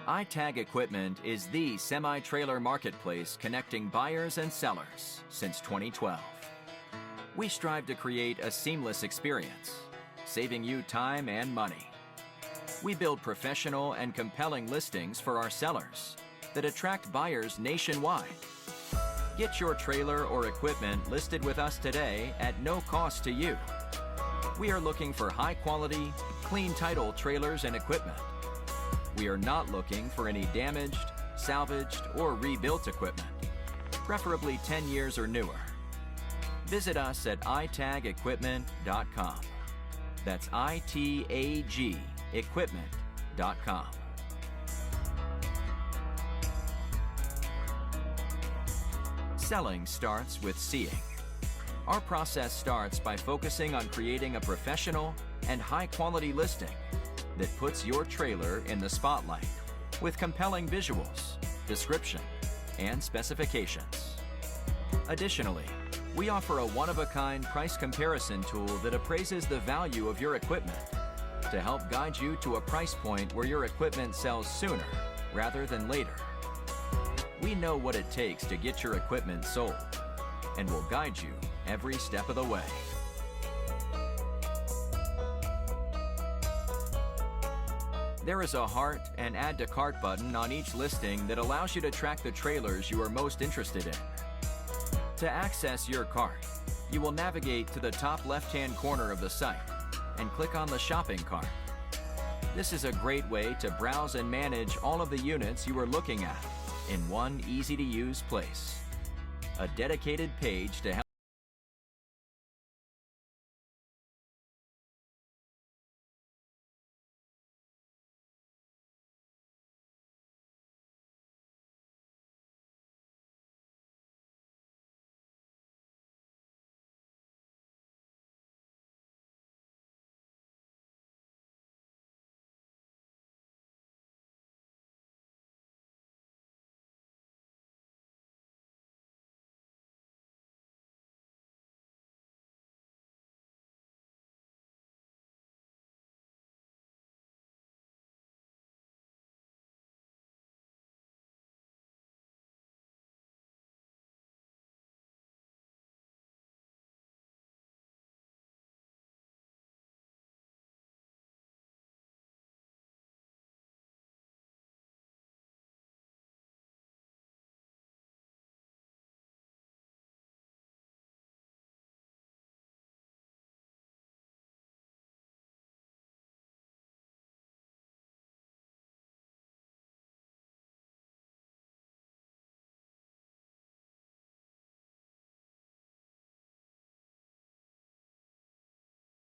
iTag Equipment is the semi-trailer marketplace connecting buyers and sellers since 2012. We strive to create a seamless experience, saving you time and money. We build professional and compelling listings for our sellers that attract buyers nationwide. Get your trailer or equipment listed with us today at no cost to you. We are looking for high-quality, clean title trailers and equipment. We are not looking for any damaged, salvaged, or rebuilt equipment, preferably 10 years or newer. Visit us at itagequipment.com. That's ITAG equipment.com. Selling starts with seeing. Our process starts by focusing on creating a professional and high-quality listing that puts your trailer in the spotlight with compelling visuals, description, and specifications. Additionally, we offer a one-of-a-kind price comparison tool that appraises the value of your equipment to help guide you to a price point where your equipment sells sooner rather than later. We know what it takes to get your equipment sold and will guide you every step of the way. There is a heart and add to cart button on each listing that allows you to track the trailers you are most interested in. To access your cart, you will navigate to the top left-hand corner of the site and click on the shopping cart. This is a great way to browse and manage all of the units you are looking at in one easy-to-use place. A dedicated page to help